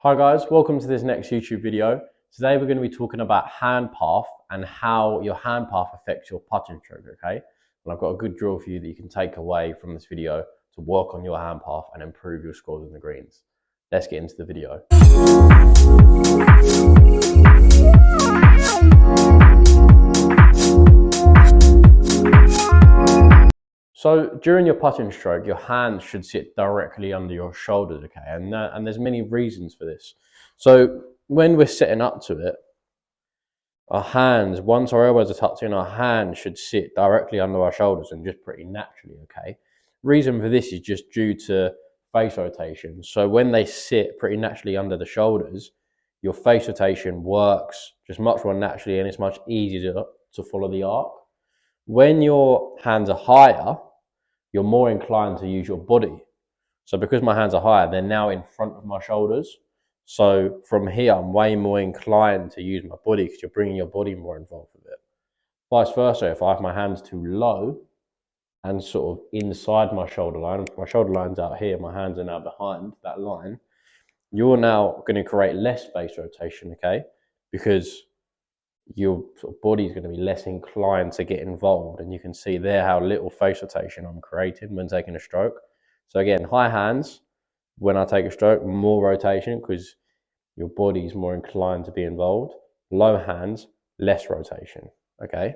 Hi guys, welcome to this next YouTube video. Today we're going to be talking about hand path and how your hand path affects your putting stroke, okay? And I've got a good drill for you that you can take away from this video to work on your hand path and improve your scores in the greens. Let's get into the video. So during your putting stroke, your hands should sit directly under your shoulders, okay? And there's many reasons for this. So when we're setting up to it, our hands, once our elbows are touching, our hands should sit directly under our shoulders and just pretty naturally, okay? Reason for this is just due to face rotation. So when they sit pretty naturally under the shoulders, your face rotation works just much more naturally and it's much easier to follow the arc. When your hands are higher, you're more inclined to use your body. So because my hands are higher, they're now in front of my shoulders. So from here, I'm way more inclined to use my body because you're bringing your body more involved with it. Vice versa, if I have my hands too low and sort of inside my shoulder line's out here, my hands are now behind that line, you're now going to create less face rotation, okay? Because your sort of body is going to be less inclined to get involved. And you can see there how little face rotation I'm creating when taking a stroke. So again, high hands, when I take a stroke, more rotation because your body is more inclined to be involved. Low hands, less rotation, okay?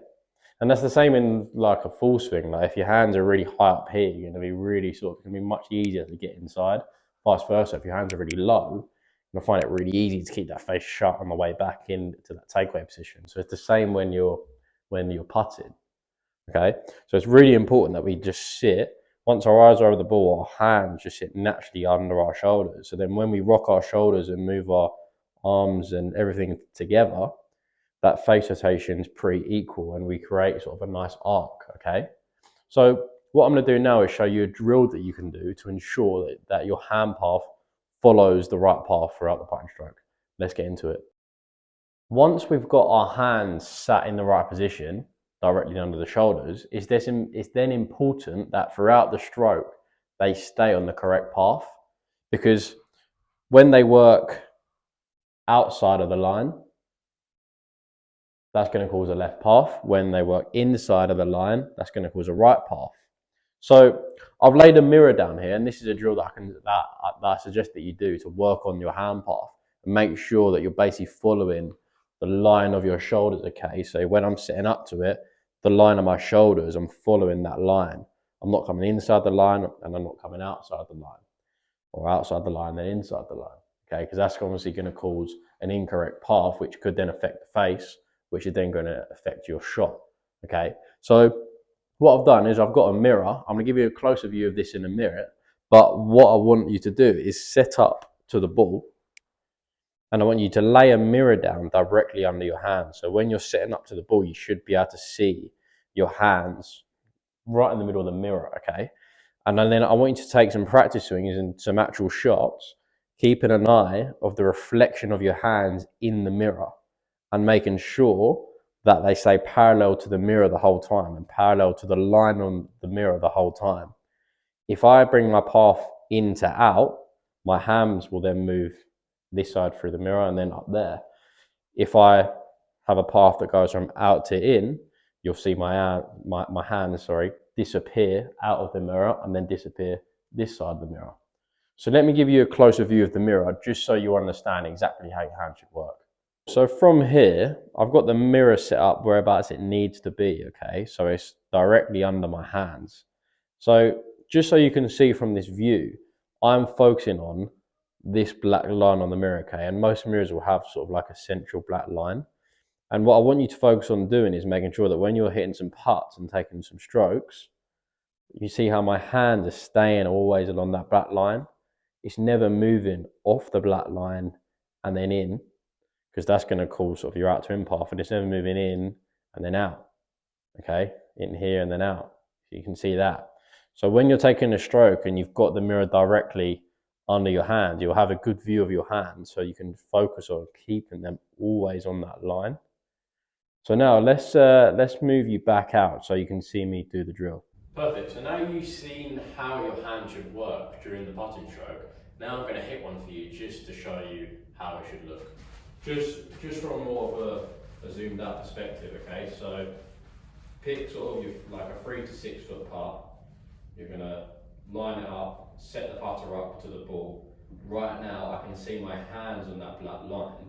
And that's the same in like a full swing. Like if your hands are really high up here, you're going to be really sort of, it's going to be much easier to get inside. Vice versa, if your hands are really low, you'll find it really easy to keep that face shut on the way back into that takeaway position. So it's the same when you're putting. Okay, so it's really important that we just sit. Once our eyes are over the ball, our hands just sit naturally under our shoulders. So then when we rock our shoulders and move our arms and everything together, that face rotation is pretty equal and we create sort of a nice arc, okay? So what I'm going to do now is show you a drill that you can do to ensure that your hand path follows the right path throughout the putting stroke. Let's get into it. Once we've got our hands sat in the right position, directly under the shoulders, it's then important that throughout the stroke, they stay on the correct path, because when they work outside of the line, that's going to cause a left path. When they work inside of the line, that's going to cause a right path. So I've laid a mirror down here, and this is a drill that I suggest that you do to work on your hand path and make sure that you're basically following the line of your shoulders, okay? So when I'm sitting up to it, the line of my shoulders, I'm following that line. I'm not coming inside the line and I'm not coming outside the line, or outside the line then inside the line, okay? Because that's obviously going to cause an incorrect path, which could then affect the face, which is then going to affect your shot, okay? So what I've done is I've got a mirror. I'm going to give you a closer view of this in a mirror, but what I want you to do is set up to the ball, and I want you to lay a mirror down directly under your hands. So when you're setting up to the ball, you should be able to see your hands right in the middle of the mirror, okay? And then I want you to take some practice swings and some actual shots, keeping an eye of the reflection of your hands in the mirror and making sure that they stay parallel to the mirror the whole time and parallel to the line on the mirror the whole time. If I bring my path in to out, my hands will then move this side through the mirror and then up there. If I have a path that goes from out to in, you'll see my hands, disappear out of the mirror and then disappear this side of the mirror. So let me give you a closer view of the mirror just so you understand exactly how your hand should work. So from here, I've got the mirror set up whereabouts it needs to be, okay? So it's directly under my hands. So just so you can see from this view, I'm focusing on this black line on the mirror, okay? And most mirrors will have sort of like a central black line. And what I want you to focus on doing is making sure that when you're hitting some putts and taking some strokes, you see how my hands are staying always along that black line. It's never moving off the black line and then in, because that's going to cause sort of your out to in path, and it's never moving in and then out, okay? In here and then out. You can see that. So when you're taking a stroke and you've got the mirror directly under your hand, you'll have a good view of your hands so you can focus on keeping them always on that line. So now let's move you back out so you can see me do the drill. Perfect. So now you've seen how your hand should work during the putting stroke. Now I'm going to hit one for you just to show you how it should look. Just from more of a zoomed out perspective, okay? So pick sort of your, like a 3 to 6 foot putt. You're going to line it up, set the putter up to the ball. Right now I can see my hands on that black line,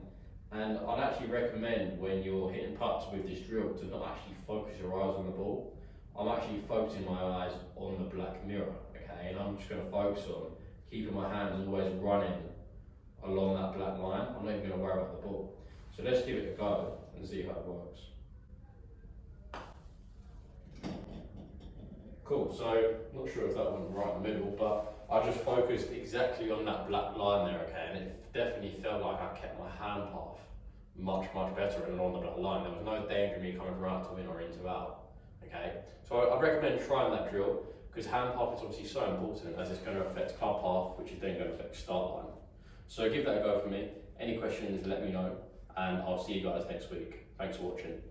and I'd actually recommend when you're hitting putts with this drill to not actually focus your eyes on the ball. I'm actually focusing my eyes on the black mirror, okay? And I'm just going to focus on keeping my hands always running along that black line. I'm not even going to worry about the ball. So let's give it a go and see how it works. Cool, so not sure if that went right in the middle, but I just focused exactly on that black line there, okay? And it definitely felt like I kept my hand path much better and on the black line. There was no danger of me coming from out to in or into out, okay? So I'd recommend trying that drill, because hand path is obviously so important, as it's going to affect club path, which is then going to affect start line. So give that a go for me. Any questions, let me know, and I'll see you guys next week. Thanks for watching.